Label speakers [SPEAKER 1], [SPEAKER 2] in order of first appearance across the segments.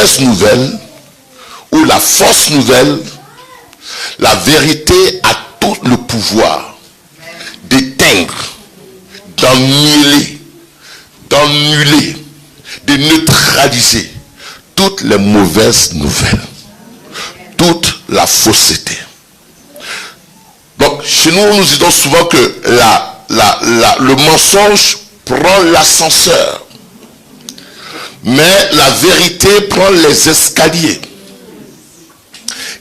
[SPEAKER 1] mauvaise nouvelle ou la fausse nouvelle, la vérité a tout le pouvoir d'éteindre, d'annuler, de neutraliser toutes les mauvaises nouvelles, toute la fausseté. Donc, chez nous, nous disons souvent que le mensonge prend l'ascenseur, mais la vérité prend les escaliers.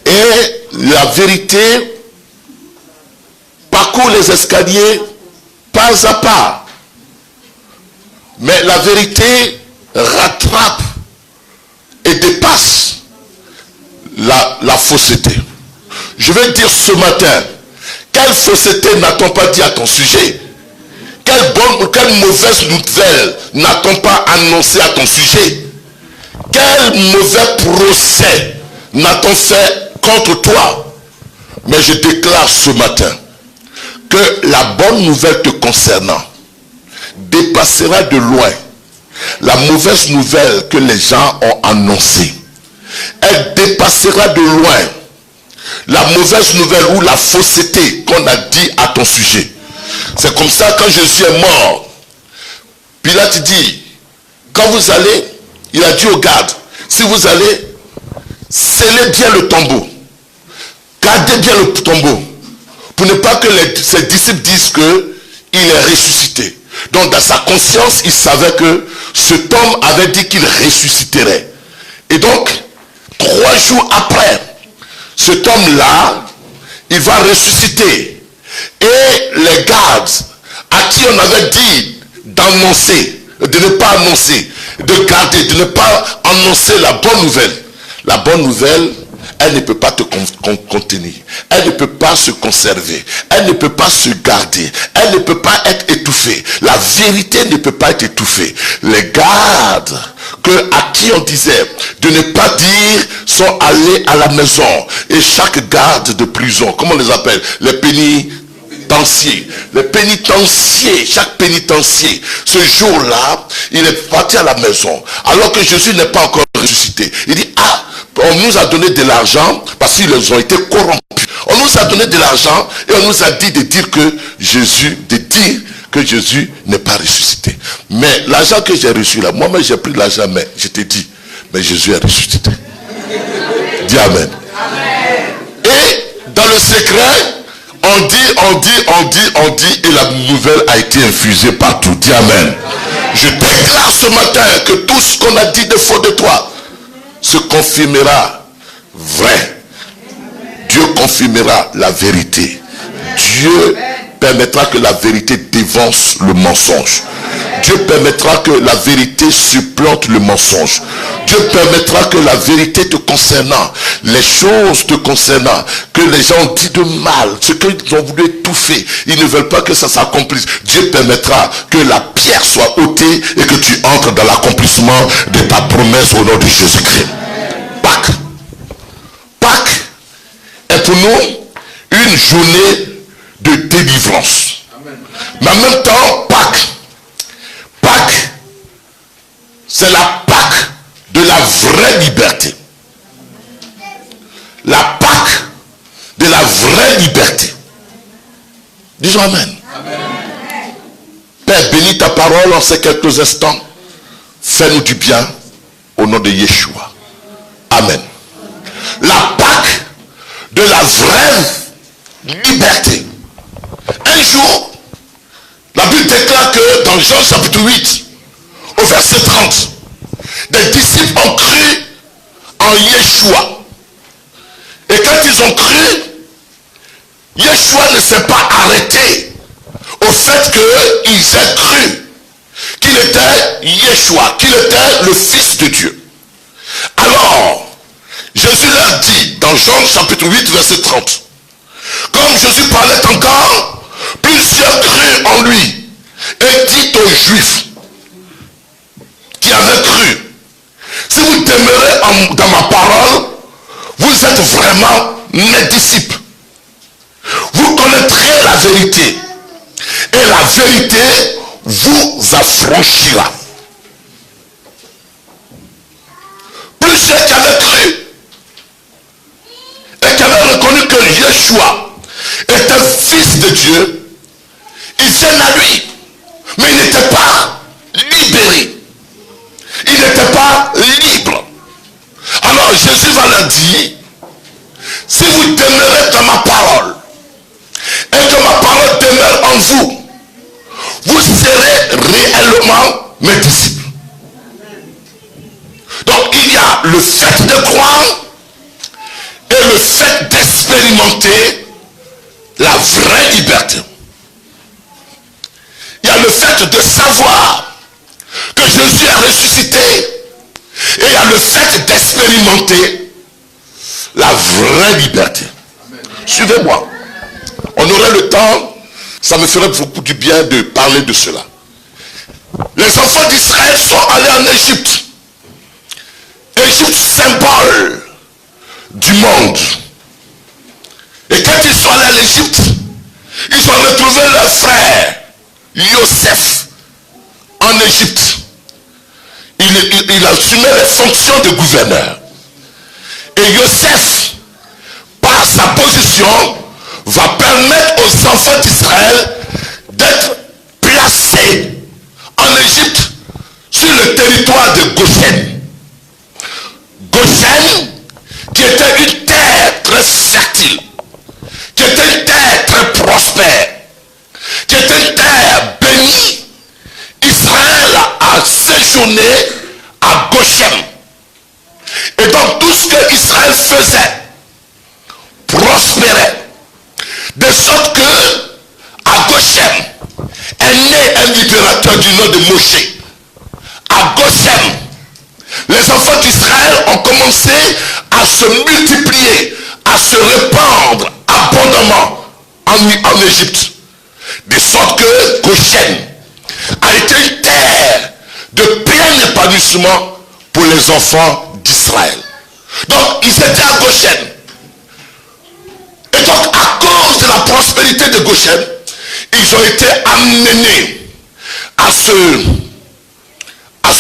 [SPEAKER 1] Et la vérité parcourt les escaliers pas à pas. Mais la vérité rattrape et dépasse la fausseté. Je vais dire ce matin, quelle fausseté n'a-t-on pas dit à ton sujet? Quelle bonne ou quelle mauvaise nouvelle n'a-t-on pas annoncé à ton sujet? Quel mauvais procès n'a-t-on fait contre toi? Mais je déclare ce matin que la bonne nouvelle te concernant dépassera de loin la mauvaise nouvelle que les gens ont annoncée. Elle dépassera de loin la mauvaise nouvelle ou la fausseté qu'on a dit à ton sujet. C'est comme ça, quand Jésus est mort, Pilate dit, quand vous allez, il a dit aux gardes, si vous allez, scellez bien le tombeau, gardez bien le tombeau, pour ne pas que ses disciples disent qu'il est ressuscité. Donc dans sa conscience, il savait que cet homme avait dit qu'il ressusciterait. Et donc, 3 jours après, cet homme-là, il va ressusciter. Et les gardes à qui on avait dit d'annoncer, de ne pas annoncer, de garder, de ne pas annoncer la bonne nouvelle, elle ne peut pas te contenir, elle ne peut pas se conserver, elle ne peut pas se garder, elle ne peut pas être étouffée. La vérité ne peut pas être étouffée. Les gardes à qui on disait de ne pas dire sont allés à la maison. Et chaque garde de prison, comment on les appelle? Les pénitenciers. Les pénitenciers, chaque pénitencier, ce jour-là, il est parti à la maison. Alors que Jésus n'est pas encore ressuscité. Il dit, on nous a donné de l'argent parce qu'ils ont été corrompus. On nous a donné de l'argent et on nous a dit de dire que Jésus n'est pas ressuscité. Mais l'argent que j'ai reçu là, moi-même j'ai pris l'argent, mais je t'ai dit, mais Jésus est ressuscité. Dis Amen. Et dans le secret, on dit, et la nouvelle a été infusée partout. Dis Amen. Je déclare ce matin que tout ce qu'on a dit de faux de toi se confirmera vrai. Dieu confirmera la vérité. Dieu permettra que la vérité dévance le mensonge. Dieu permettra que la vérité supplante le mensonge. Dieu permettra que la vérité te concernant, les choses te concernant, que les gens ont dit de mal, ce qu'ils ont voulu étouffer, ils ne veulent pas que ça s'accomplisse. Dieu permettra que la pierre soit ôtée et que tu entres dans l'accomplissement de ta promesse au nom de Jésus-Christ. Pâques est pour nous une journée de délivrance. Amen. Mais en même temps, Pâques, c'est la Pâques de la vraie liberté. La Pâques de la vraie liberté. Disons Amen. Amen. Père, bénis ta parole en ces quelques instants. Fais-nous du bien au nom de Yeshua. Amen. La Pâques de la vraie liberté. Un jour, la Bible déclare que dans Jean chapitre 8, au verset 30, des disciples ont cru en Yeshua. Et quand ils ont cru, Yeshua ne s'est pas arrêté au fait qu'ils aient cru qu'il était Yeshua, qu'il était le Fils de Dieu. Alors, Jésus leur dit dans Jean chapitre 8, verset 30, comme Jésus parlait encore, plusieurs crurent en lui et dit aux Juifs qui avaient cru, si vous demeurez dans ma parole, vous êtes vraiment mes disciples. Vous connaîtrez la vérité et la vérité vous affranchira. Plusieurs Yeshua est un fils de Dieu, ils viennent à lui, mais il n'était pas libéré. Il n'était pas libre. Alors Jésus va leur dire, si vous demeurez dans ma parole, et que ma parole demeure en vous, vous serez réellement mes disciples. Donc il y a le fait de croire et le fait d'expérimenter la vraie liberté. Il y a le fait de savoir que Jésus a ressuscité et il y a le fait d'expérimenter la vraie liberté. Suivez-moi. On aurait le temps, ça me ferait beaucoup du bien de parler de cela. Les enfants d'Israël sont allés en Égypte. Égypte, symbole du monde. Et quand ils sont allés en Égypte, ils ont retrouvé leur frère, Joseph, en Égypte. Il assumait les fonctions de gouverneur. Et Joseph, par sa position, va permettre aux enfants d'Israël d'être placés en Égypte sur le territoire de Goshen. Goshen, qui était une terre très fertile, qui était une terre très prospère, qui était une terre bénie. Israël a séjourné à Goshen. Et donc tout ce que Israël faisait prospérait. De sorte que à Goshen est né un libérateur du nom de Moshe. À Goshen, les enfants d'Israël ont commencé à se multiplier, à se répandre abondamment en Égypte. De sorte que Goshen a été une terre de plein épanouissement pour les enfants d'Israël. Donc ils étaient à Goshen. Et donc à cause de la prospérité de Goshen, ils ont été amenés à se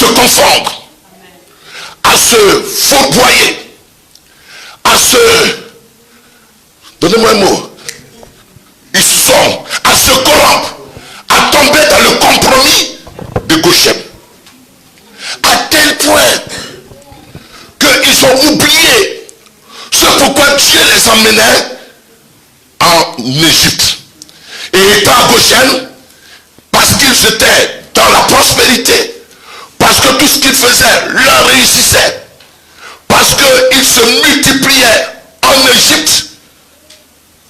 [SPEAKER 1] confondre, à se fourvoyer, à se... Donnez-moi un mot. Ils sont à se corrompre, à tomber dans le compromis de Goshen. À tel point qu'ils ont oublié ce pourquoi Dieu les emmenait en Égypte. Et étant à Goshen, parce qu'ils étaient dans la prospérité, parce que tout ce qu'ils faisaient leur réussissait, parce qu'ils se multipliaient en Égypte,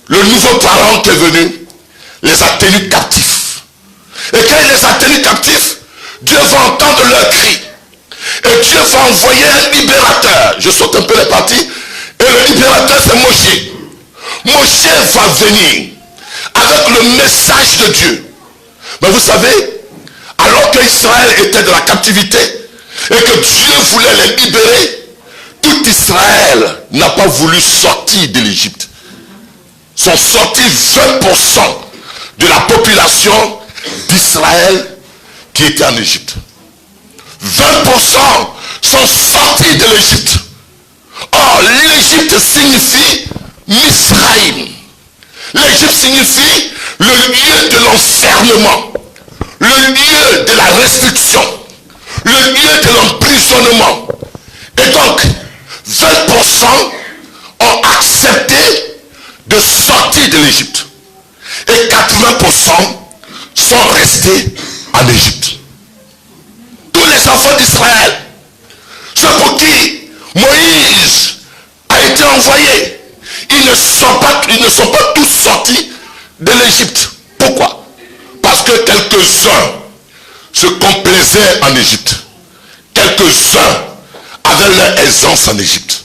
[SPEAKER 1] le nouveau parent qui est venu les a tenus captifs. Et quand il les a tenus captifs, Dieu va entendre leur cri. Et Dieu va envoyer un libérateur. Je saute un peu les parties. Et le libérateur, c'est Moshe. Moshe va venir avec le message de Dieu. Mais vous savez, alors qu'Israël était dans la captivité et que Dieu voulait les libérer, tout Israël n'a pas voulu sortir de l'Égypte. Sont sortis 20% de la population d'Israël qui était en Égypte. 20% sont sortis de l'Égypte. Or, l'Égypte signifie Misraïm. L'Égypte signifie le lieu de l'enfermement, le lieu de la restriction, le lieu de l'emprisonnement. Et donc, 20% ont accepté de sortir de l'Égypte. Et 80% sont restés en Égypte. Tous les enfants d'Israël, ceux pour qui Moïse a été envoyé, ils ne sont pas tous sortis de l'Égypte. Pourquoi? Parce que quelques-uns se complaisaient en Égypte. Quelques-uns avaient leur aisance en Égypte.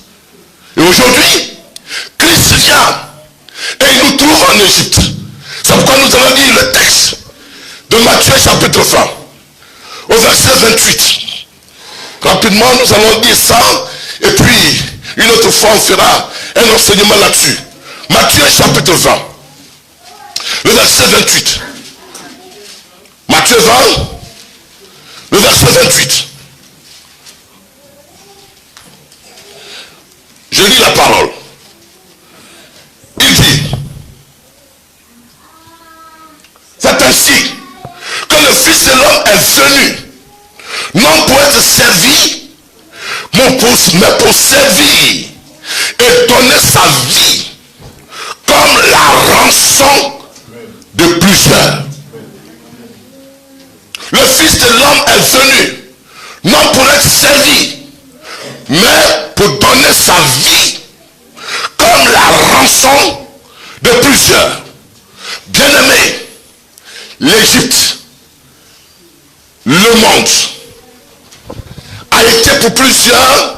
[SPEAKER 1] Et aujourd'hui, Christ vient et il nous trouve en Égypte. C'est pourquoi nous allons lire le texte de Matthieu chapitre 20, au verset 28. Rapidement, nous allons lire ça, et puis une autre fois on fera un enseignement là-dessus. Matthieu chapitre 20, le verset 28. Matthieu 20, le verset 28. Je lis la parole. Il dit, mais pour servir et donner sa vie comme la rançon de plusieurs. Le Fils de l'homme est venu, non pour être servi, mais pour donner sa vie comme la rançon de plusieurs. Bien-aimés, l'Égypte, le monde, a été pour plusieurs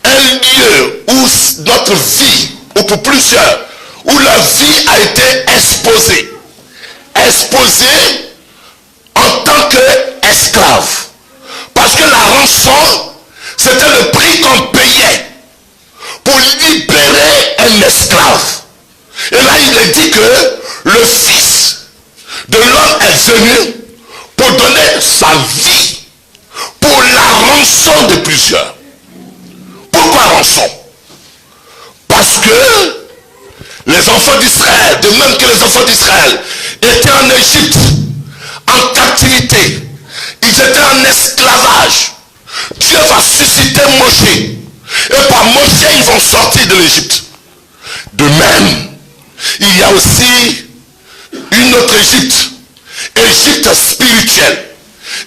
[SPEAKER 1] un lieu où notre vie, ou pour plusieurs, où leur vie a été exposée. Exposée en tant qu'esclave. Parce que la rançon, c'était le prix qu'on payait pour libérer un esclave. Et là, il est dit que le Fils de l'homme est venu pour donner sa vie pour la rançon de plusieurs. Pourquoi rançon? Parce que les enfants d'Israël, de même que les enfants d'Israël étaient en Égypte, en captivité, ils étaient en esclavage. Dieu va susciter Moïse, et par Moïse ils vont sortir de l'Égypte. De même, il y a aussi une autre Égypte, Égypte spirituelle,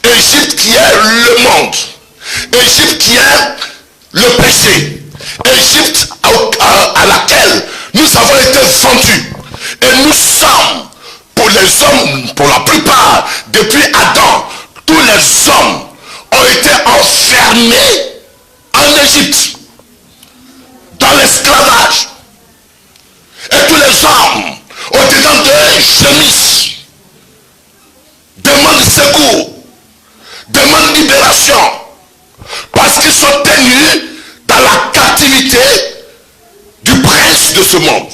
[SPEAKER 1] Égypte qui est le monde, Égypte qui est le péché, Égypte à laquelle nous avons été vendus. Et nous sommes, pour les hommes, pour la plupart, depuis Adam, tous les hommes ont été enfermés en Égypte, dans l'esclavage. Et tous les hommes ont été dans des chemises, demandent secours, demandent libération, parce qu'ils sont tenus dans la captivité du prince de ce monde,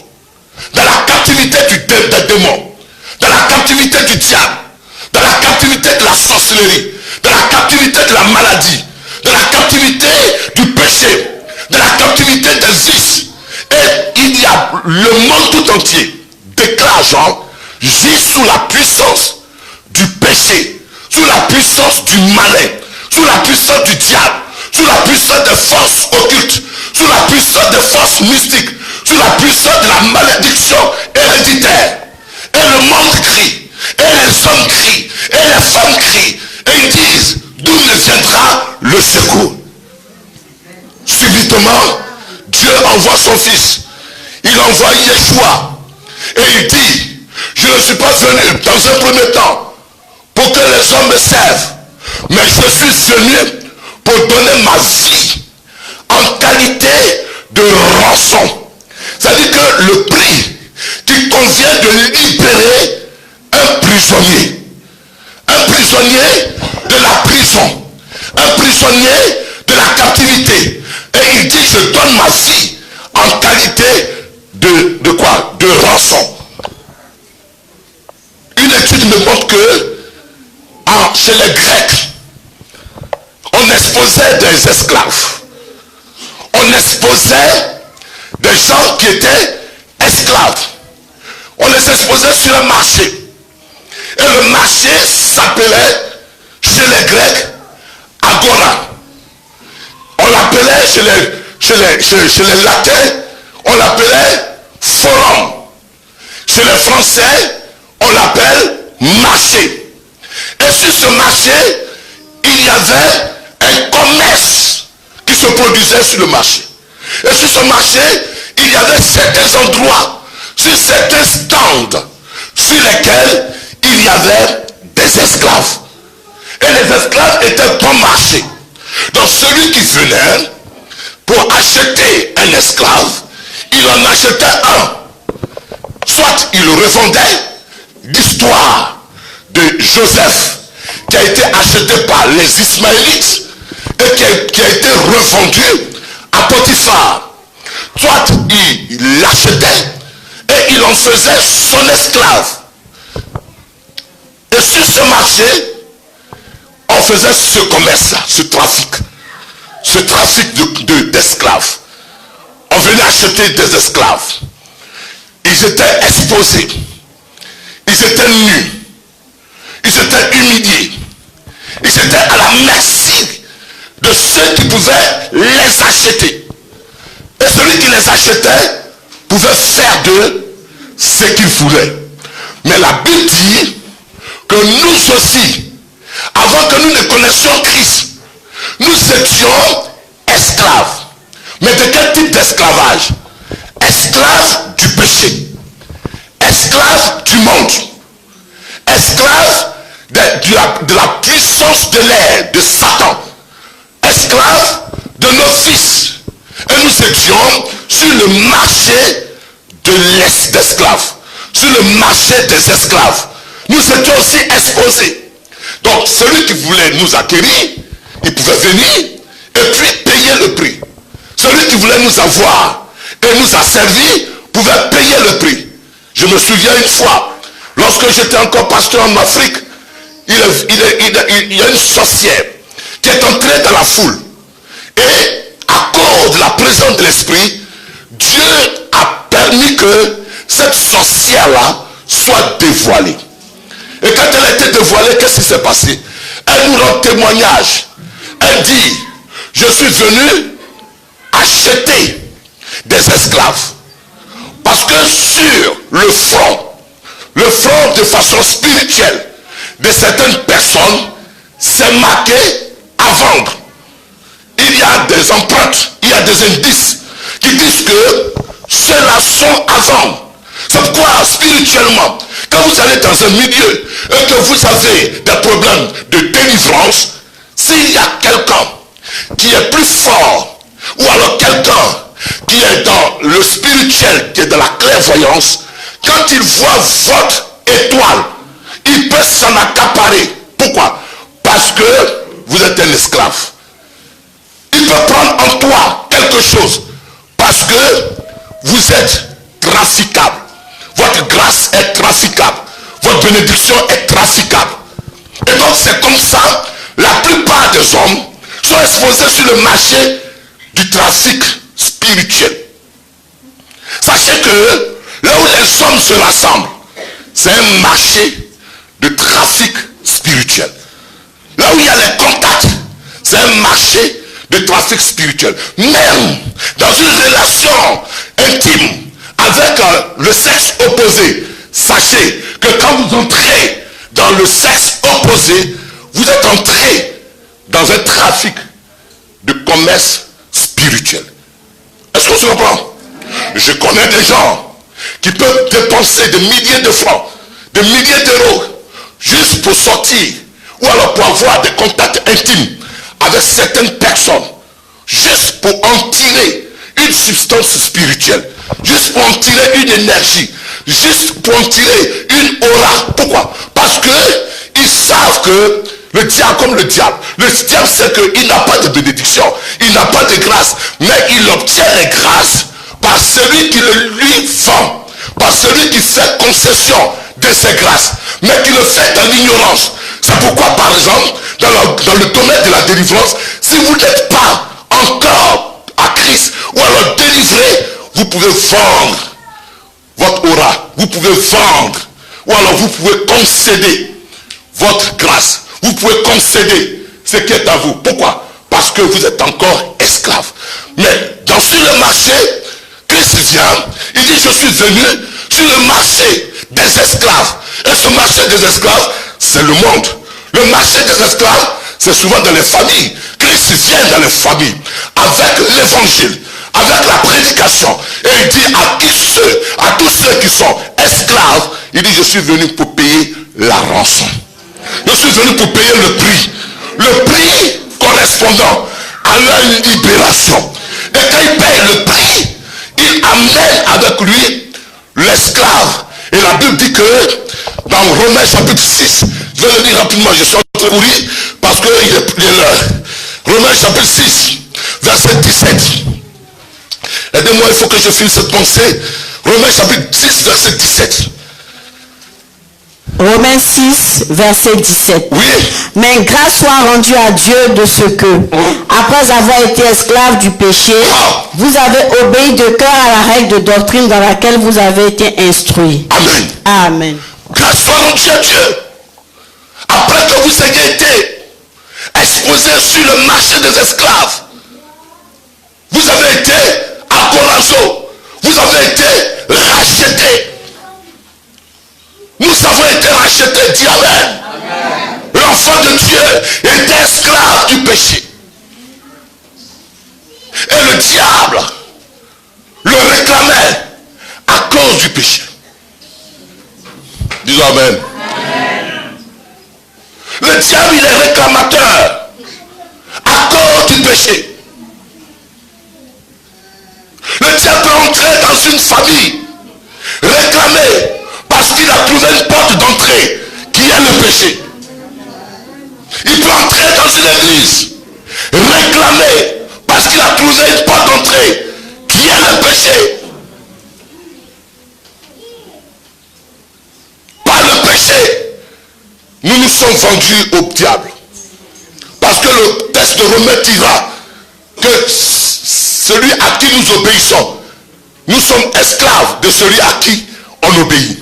[SPEAKER 1] dans la captivité des démons, dans la captivité du diable, dans la captivité de la sorcellerie, dans la captivité de la maladie, dans la captivité du péché, dans la captivité des vices. Et il y a le monde tout entier déclare Jean, vit sous la puissance du péché, sous la puissance du malin, sous la puissance du diable, sous la puissance des forces occultes, sous la puissance des forces mystiques, sous la puissance de la malédiction héréditaire. Et le monde crie, et les hommes crient, et les femmes crient, et ils disent, d'où me viendra le secours? Subitement, Dieu envoie son fils. Il envoie Yeshua. Et il dit, je ne suis pas venu dans un premier temps pour que les hommes me servent, mais je suis venu pour donner ma vie en qualité de rançon. C'est-à-dire que le prix qui convient de libérer un prisonnier de la prison, un prisonnier de la captivité. Et il dit, je donne ma vie en qualité de quoi? De rançon. Une étude me montre que chez les Grecs, on exposait des esclaves. On exposait des gens qui étaient esclaves. On les exposait sur un marché. Et le marché s'appelait, chez les Grecs, Agora. On l'appelait chez les Latins, on l'appelait Forum. Chez les Français, on l'appelle marché. Et sur ce marché, il y avait un commerce qui se produisait sur le marché. Et sur ce marché, il y avait certains endroits, sur certains stands, sur lesquels il y avait des esclaves. Et les esclaves étaient bon marché. Donc celui qui venait pour acheter un esclave, il en achetait un. Soit il revendait. L'histoire de Joseph qui a été acheté par les Ismaélites et qui a été revendu à Potiphar. Soit il l'achetait et il en faisait son esclave. Et sur ce marché, on faisait ce commerce-là, ce trafic d'esclaves. On venait acheter des esclaves. Ils étaient exposés. Ils étaient nus. Ils étaient humiliés. Ils étaient à la merci de ceux qui pouvaient les acheter. Et celui qui les achetait pouvait faire d'eux ce qu'il voulait. Mais la Bible dit que nous aussi, avant que nous ne connaissions Christ, nous étions esclaves. Mais de quel type d'esclavage? Esclaves du péché, esclaves du monde, esclaves de la puissance de l'air, de Satan, esclaves de nos fils. Et nous étions sur le marché d'esclaves, sur le marché des esclaves. Nous étions aussi exposés. Donc celui qui voulait nous acquérir, il pouvait venir et puis payer le prix. Celui qui voulait nous avoir et nous asservir pouvait payer le prix. Je me souviens une fois, lorsque j'étais encore pasteur en Afrique, il y a une sorcière qui est entrée dans la foule. Et à cause de la présence de l'esprit, Dieu a permis que cette sorcière-là soit dévoilée. Et quand elle a été dévoilée, qu'est-ce qui s'est passé? Elle nous rend témoignage. Elle dit, je suis venu acheter des esclaves. Parce que sur le front de façon spirituelle de certaines personnes, c'est marqué à vendre. Il y a des empreintes, il y a des indices qui disent que ceux-là sont à vendre. C'est pourquoi spirituellement, quand vous allez dans un milieu et que vous avez des problèmes de délivrance, s'il y a quelqu'un qui est plus fort, ou alors quelqu'un qui est dans le spirituel, qui est dans la clairvoyance, quand il voit votre étoile, il peut s'en accaparer. Pourquoi? Parce que vous êtes un esclave. Il peut prendre en toi quelque chose parce que vous êtes traficable. Votre grâce est traficable. Votre bénédiction est traficable. Et donc c'est comme ça, la plupart des hommes sont exposés sur le marché du trafic spirituel. Sachez que là où les hommes se rassemblent, c'est un marché de trafic spirituel. Là où il y a les contacts, c'est un marché de trafic spirituel. Même dans une relation intime avec le sexe opposé, sachez que quand vous entrez dans le sexe opposé, vous êtes entré dans un trafic de commerce spirituel. Est-ce qu'on se comprend? Je connais des gens qui peuvent dépenser des milliers de francs, des milliers d'euros, juste pour sortir, ou alors pour avoir des contacts intimes avec certaines personnes, juste pour en tirer une substance spirituelle, juste pour en tirer une énergie, juste pour en tirer une aura. Pourquoi? Parce que ils savent que le diable, comme le diable sait qu'il n'a pas de bénédiction, il n'a pas de grâce, mais il obtient les grâces par celui qui le lui vend, par celui qui fait concession de ses grâces, mais qui le fait dans l'ignorance. C'est pourquoi, par exemple, dans le domaine de la délivrance, si vous n'êtes pas encore à Christ, ou alors délivré, vous pouvez vendre votre aura, vous pouvez vendre, ou alors vous pouvez concéder votre grâce, vous pouvez concéder ce qui est à vous. Pourquoi? Parce que vous êtes encore esclave. Mais sur le marché, Christ vient, il dit, je suis venu sur le marché des esclaves. Et ce marché des esclaves, c'est le monde. Le marché des esclaves, c'est souvent dans les familles. Christ vient dans les familles avec l'évangile, avec la prédication. Et il dit à tous ceux qui sont esclaves, il dit, je suis venu pour payer la rançon. Je suis venu pour payer le prix. Le prix correspondant à leur libération. Et quand il paye le prix, il amène avec lui l'esclave. Et la Bible dit que dans Romains chapitre 6, je vais le dire rapidement, je suis en train de courir parce qu'il est l'heure. Romains chapitre 6, verset 17. Aidez-moi, il faut que je finisse cette pensée. Romains chapitre 6, verset 17.
[SPEAKER 2] Romains 6, verset 17.
[SPEAKER 1] Oui.
[SPEAKER 2] Mais grâce soit rendue à Dieu de ce que, après avoir été esclave du péché, vous avez obéi de cœur à la règle de doctrine dans laquelle vous avez été instruits.
[SPEAKER 1] Amen.
[SPEAKER 2] Amen.
[SPEAKER 1] Grâce soit rendue à Dieu. Après que vous ayez été exposés sur le marché des esclaves. Vous avez été agorazo. Vous avez été rachetés. Nous avons été rachetés. Dis amen. L'enfant de Dieu était esclave du péché. Et le diable le réclamait à cause du péché. Disons amen. Le diable, il est réclamateur à cause du péché. Le diable peut entrer dans une famille, réclamer parce qu'il a trouvé une porte d'entrée qui est le péché. Il peut entrer dans une église, réclamer parce qu'il a trouvé une porte d'entrée qui est le péché. Par le péché, nous nous sommes vendus au diable. Parce que le texte de Romains dira que celui à qui nous obéissons, nous sommes esclaves de celui à qui on obéit.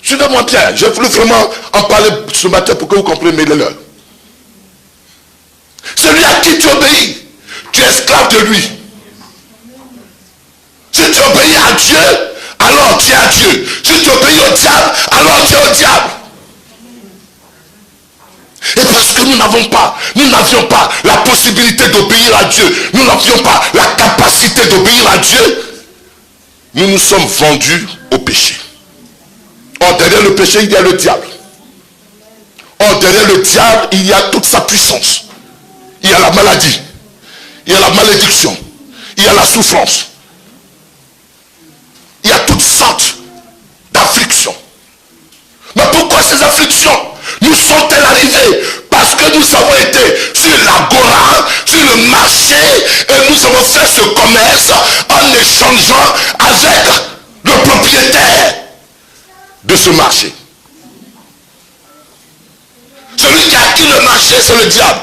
[SPEAKER 1] Suivez-moi bien, je voulais vraiment en parler ce matin pour que vous compreniez l'heure. Celui à qui tu obéis, tu es esclave de lui. Si tu obéis à Dieu, alors tu es à Dieu. Si tu obéis au diable, alors tu es au diable. Et parce que nous n'avions pas la possibilité d'obéir à Dieu, nous n'avions pas la capacité d'obéir à Dieu, nous nous sommes vendus au péché. Or, derrière le péché, il y a le diable. Or, derrière le diable, il y a toute sa puissance. Il y a la maladie, il y a la malédiction, il y a la souffrance. Il y a toutes sortes d'afflictions. Mais pourquoi ces afflictions nous sont-elles arrivées? Parce que nous avons été sur l'agora, sur le marché, et nous avons fait ce commerce en échangeant avec le propriétaire de ce marché. Celui qui a acquis le marché, c'est le diable.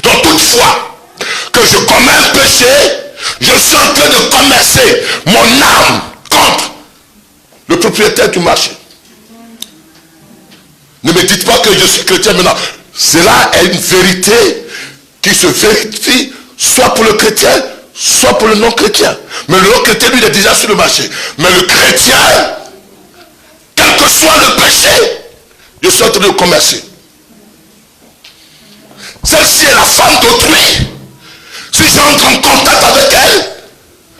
[SPEAKER 1] Donc toutefois que je commets un péché, je suis en train de commercer mon âme contre le propriétaire du marché. Ne me dites pas que je suis chrétien maintenant. Cela est une vérité qui se vérifie soit pour le chrétien, soit pour le non-chrétien. Mais le non-chrétien, lui, il est déjà sur le marché. Mais le chrétien, quel que soit le péché, je suis en train de commercer. Celle-ci est la femme d'autrui. Si j'entre en contact avec elle,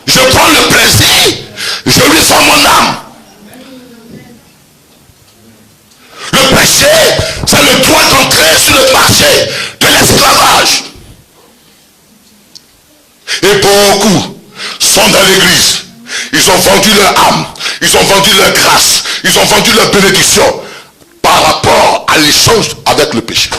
[SPEAKER 1] je prends le plaisir, je lui vends mon âme. Le péché, c'est le droit d'entrer sur le marché de l'esclavage. Et beaucoup sont dans l'église. Ils ont vendu leur âme, ils ont vendu leur grâce, ils ont vendu leur bénédiction par rapport à l'échange avec le péché.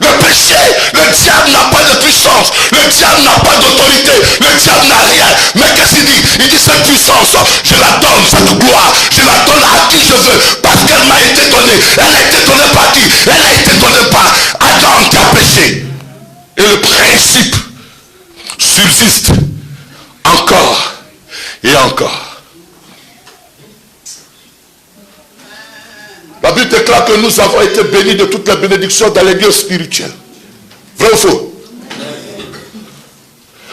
[SPEAKER 1] Le péché, le diable n'a pas de puissance, le diable n'a pas d'autorité, le diable n'a rien. Mais qu'est-ce qu'il dit? Il dit cette puissance, je la donne, cette gloire, je la donne à qui je veux, parce qu'elle m'a été donnée. Elle a été donnée par qui? Elle a été donnée par Adam qui a péché. Et le principe subsiste encore et encore. La Bible déclare que nous avons été bénis de toutes les bénédictions dans les lieux spirituels. Vrai ou faux?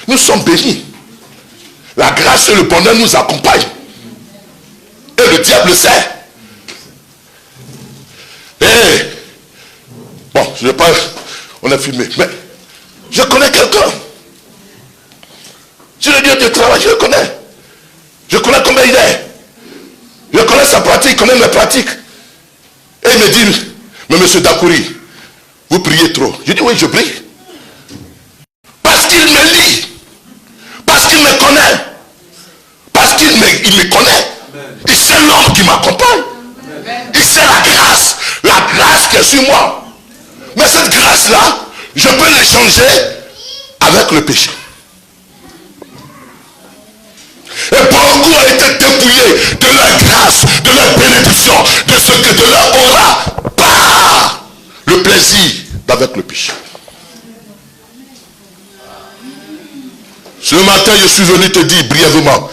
[SPEAKER 1] Nous sommes bénis. La grâce et le bonheur nous accompagnent. Et le diable le sait. Et bon, je ne vais pas. On a filmé. Mais je connais quelqu'un. Sur le lieu de travail, je le connais. Je connais combien il est. Je connais sa pratique, il connaît mes pratiques. Et il me dit, mais monsieur Dakouri, vous priez trop. Je dis, oui, je prie. Parce qu'il me lit. Parce qu'il me connaît. Parce qu'il me connaît. Il sait l'homme qui m'accompagne. Il sait la grâce qui est sur moi. Mais cette grâce-là, je peux l'échanger avec le péché. Et beaucoup ont été dépouillés de leur grâce, de leur bénédiction, de ce que de leur aura, par le plaisir d'avec le péché. Ce matin, je suis venu te dire brièvement,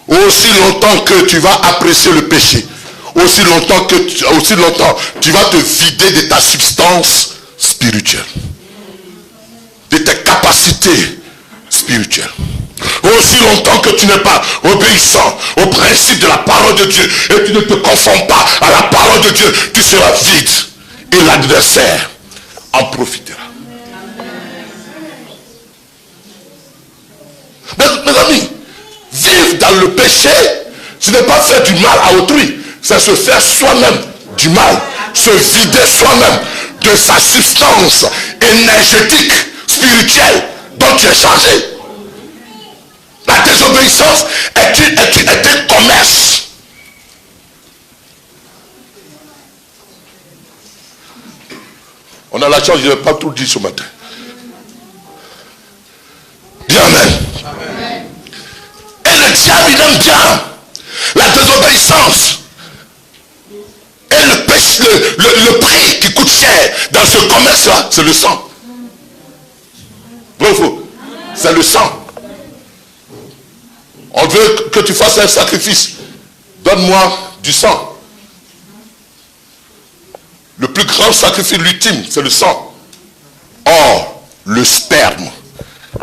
[SPEAKER 1] aussi longtemps que tu vas apprécier le péché, aussi longtemps tu vas te vider de ta substance spirituelle, de tes capacités spirituelles. Aussi longtemps que tu n'es pas obéissant au principe de la parole de Dieu et tu ne te conformes pas à la parole de Dieu, tu seras vide et l'adversaire en profitera. Mes amis, vivre dans le péché, ce n'est pas faire du mal à autrui, c'est se faire soi-même du mal, se vider soi-même de sa substance énergétique, spirituelle dont tu es chargé. La désobéissance est un commerce. On a la chance, je ne vais pas tout dire ce matin. Dis Amen. Amen. Et le diable, il aime bien la désobéissance. Et le péché, le prix qui coûte cher dans ce commerce-là, c'est le sang. Vrai ou faux? C'est le sang. On veut que tu fasses un sacrifice. Donne-moi du sang. Le plus grand sacrifice, l'ultime, c'est le sang. Or, le sperme,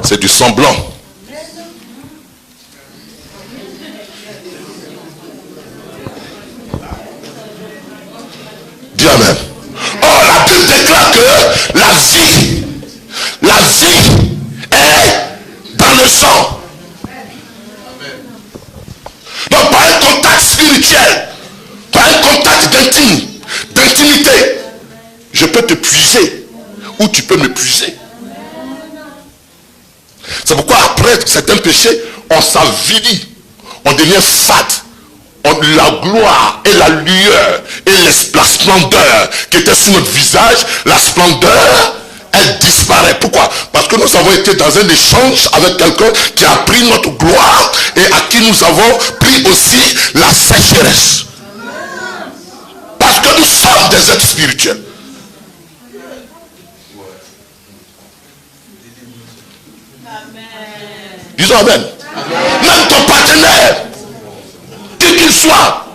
[SPEAKER 1] c'est du sang blanc. Dis Amen. Or, la Bible déclare que la vie est dans le sang. Donc, par un contact spirituel, par un contact d'intimité, je peux te puiser ou tu peux me puiser. C'est pourquoi après certains péchés, on s'avilit, on devient fade. La gloire et la lueur et la splendeur qui était sur notre visage, la splendeur, elle disparaît. Pourquoi? Parce que nous avons été dans un échange avec quelqu'un qui a pris notre gloire et à qui nous avons pris aussi la sécheresse. Parce que nous sommes des êtres spirituels. Disons Amen. Même ton partenaire, quel qu'il soit,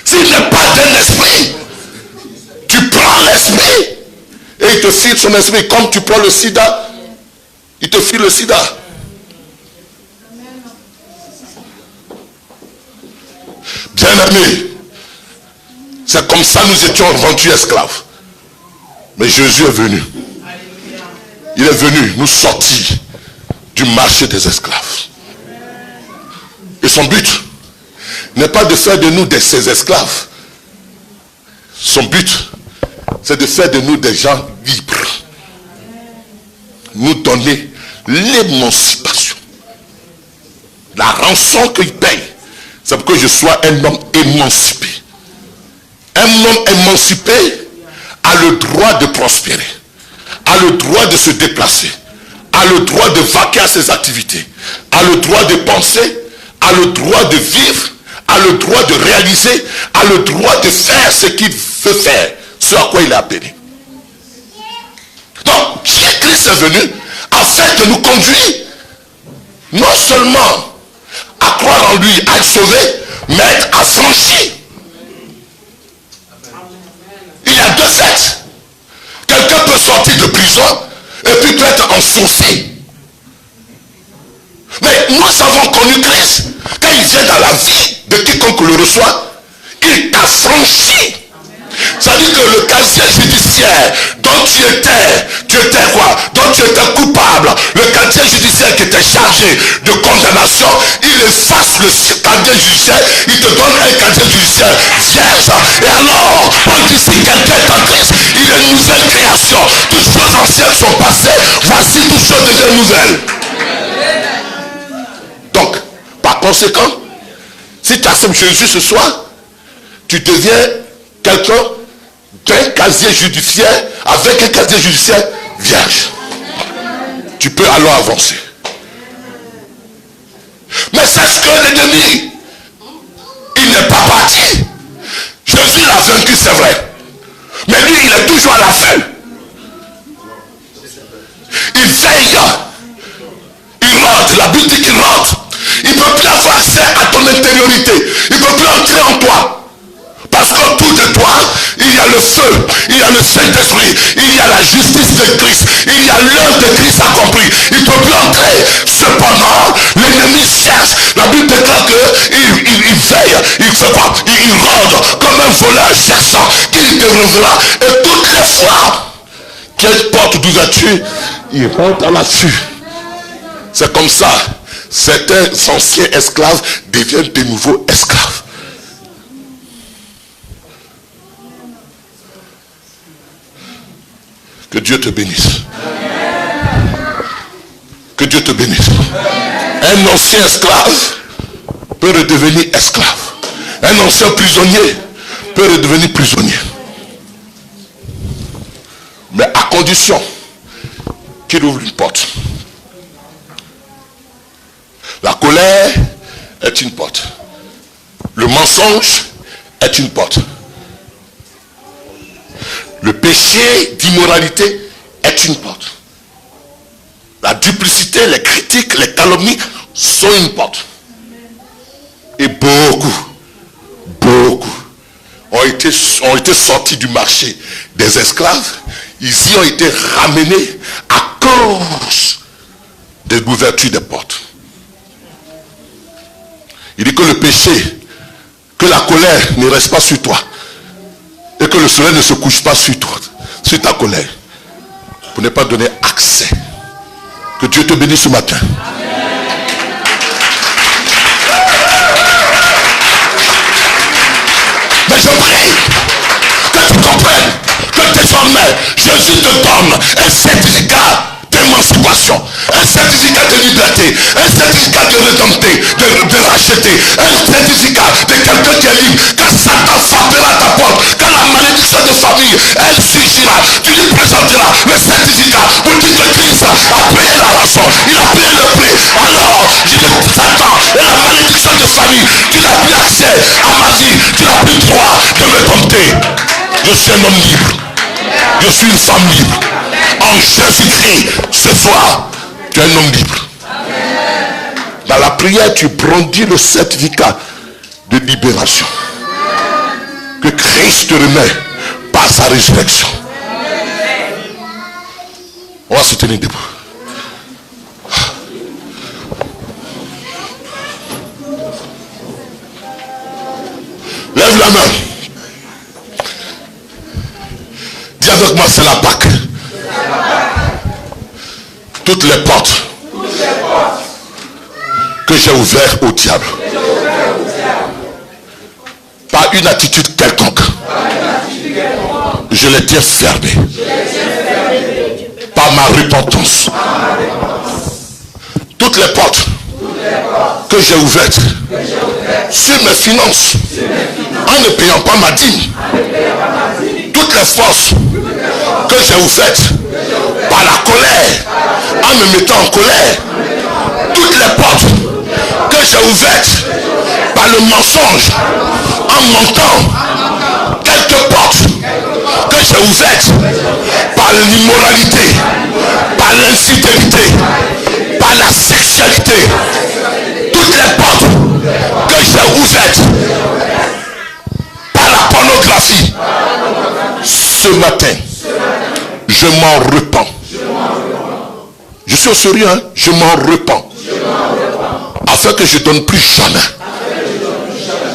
[SPEAKER 1] s'il n'est pas d'un esprit, tu prends l'esprit et il te file son esprit. Comme tu prends le sida, il te file le sida. Bien-aimés, c'est comme ça nous étions vendus esclaves. Mais Jésus est venu. Il est venu nous sortir du marché des esclaves. Et son but n'est pas de faire de nous ses esclaves. Son but, c'est de faire de nous des gens libres. Nous donner l'émancipation. La rançon qu'il paye, c'est pour que je sois un homme émancipé. Un homme émancipé a le droit de prospérer, a le droit de se déplacer, a le droit de vaquer à ses activités, a le droit de penser, a le droit de vivre, a le droit de réaliser, a le droit de faire ce qu'il veut faire, ce à quoi il est appelé. Donc, Jésus-Christ est venu afin de nous conduire non seulement à croire en lui, à être sauvé, mais à être affranchi. Il y a deux faits. Quelqu'un peut sortir de prison et puis peut être enfoncé. Mais nous avons connu Christ. Quand il vient dans la vie de quiconque le reçoit, il t'affranchit. C'est-à-dire que le casier judiciaire dont tu étais quoi? Dont tu étais coupable, le casier judiciaire qui était chargé de condamnation, il efface le casier judiciaire, il te donne un casier judiciaire vierge. Et alors, on dit si quelqu'un est en Christ, il est une nouvelle création. Toutes choses anciennes sont passées, voici toutes choses deviennent nouvelles. Donc, par conséquent, si tu acceptes Jésus ce soir, tu deviens quelqu'un d'un casier judiciaire avec un casier judiciaire vierge. Tu peux alors avancer. Mais sache que l'ennemi, il n'est pas parti. Jésus l'a vaincu, c'est vrai. Mais lui, il est toujours à la fin. Il veille. Il rentre. La Bible dit qu'il rentre. Il ne peut plus avoir accès à ton intériorité. Il ne peut plus entrer en toi. le feu, il y a le Saint-Esprit, il y a la justice de Christ, il y a l'œuvre de Christ accomplie. Il peut plus entrer. Cependant, l'ennemi cherche. La Bible déclare qu'il veille, il fait quoi? Il rôde comme un voleur cherchant qu'il te reverra. Et toutes les fois qu'il y a une porte d'ouverture, il rentre à l'affût. C'est comme ça. Certains anciens esclaves deviennent de nouveaux esclaves. Que Dieu te bénisse. Que Dieu te bénisse. Un ancien esclave peut redevenir esclave. Un ancien prisonnier peut redevenir prisonnier. Mais à condition qu'il ouvre une porte. La colère est une porte. Le mensonge est une porte. Le péché d'immoralité est une porte. La duplicité, les critiques, les calomnies sont une porte. Et beaucoup ont été sortis du marché des esclaves. Ils y ont été ramenés à cause de l'ouverture des portes. Il dit que le péché, que la colère ne reste pas sur toi. Et que le soleil ne se couche pas sur toi, sur ta colère. Pour ne pas donner accès. Que Dieu te bénisse ce matin. Mais je prie que tu comprennes que désormais Jésus te donne un certificat d'émancipation, un certificat de liberté, un certificat de rédempté, de racheter, un certificat de quelqu'un qui est libre. Quand Satan frappera ta porte, quand la malédiction de famille, elle surgira, tu lui présenteras le certificat pour dire que Christ a payé la rançon, il a payé le prix. Alors, Satan et la malédiction de famille, tu n'as plus accès à ma vie, tu n'as plus droit de me dompter. Je suis un homme libre, je suis une femme libre. En Jésus-Christ, ce soir, tu es un homme libre. Dans la prière, tu brandis le certificat de libération que Christ te remet par sa résurrection. On va se tenir debout. Lève la main. Dis avec moi, c'est la Pâque. Toutes les portes que j'ai ouvertes au diable par une attitude quelconque, je les tiens fermées par ma repentance. Toutes les portes que j'ai ouvertes sur mes finances en ne payant pas ma dîme, toutes les forces que j'ai ouvertes par la colère, en me mettant en colère, toutes les portes que j'ai ouvertes par le mensonge, en mentant, quelques portes que j'ai ouvertes par l'immoralité, par l'infidélité, par la sexualité, toutes les portes que j'ai ouvertes par la pornographie, ce matin, je m'en repens. Je suis au sérieux, hein? Je m'en repens. Afin que je ne donne plus jamais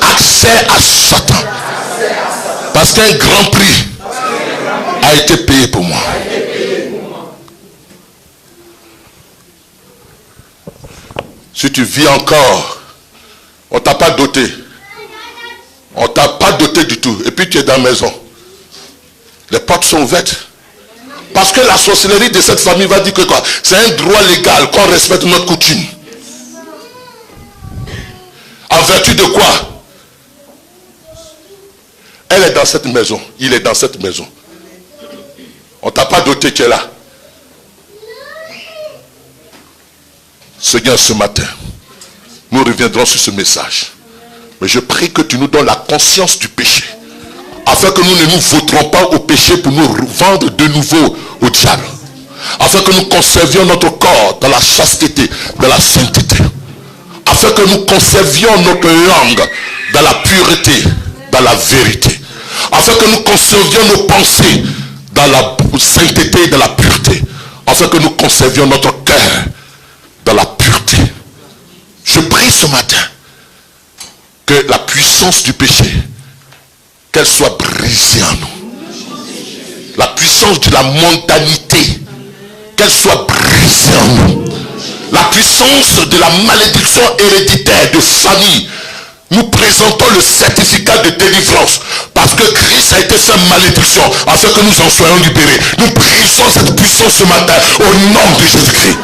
[SPEAKER 1] accès à Satan. Parce qu'un grand prix a été payé pour moi. Si tu vis encore, on ne t'a pas doté. On ne t'a pas doté du tout. Et puis tu es dans la maison. Les portes sont ouvertes. Parce que la sorcellerie de cette famille va dire que quoi? C'est un droit légal qu'on respecte notre coutume. En vertu de quoi? Elle est dans cette maison. Il est dans cette maison. On ne t'a pas doté qu'elle est là. Seigneur, ce matin, nous reviendrons sur ce message. Mais je prie que tu nous donnes la conscience du péché. Afin que nous ne nous vautrons pas au péché pour nous vendre de nouveau au diable. Afin que nous conservions notre corps dans la chasteté, dans la sainteté. Afin que nous conservions notre langue dans la pureté, dans la vérité. afin que nous conservions nos pensées dans la sainteté et dans la pureté, afin que nous conservions notre cœur dans la pureté. Je prie ce matin que la puissance du péché, qu'elle soit brisée en nous. La puissance de la mondanité, qu'elle soit brisée en nous. La puissance de la malédiction héréditaire de famille, nous présentons le certificat de délivrance parce que Christ a été fait malédiction afin que nous en soyons libérés. Nous brisons cette puissance ce matin au nom de Jésus-Christ.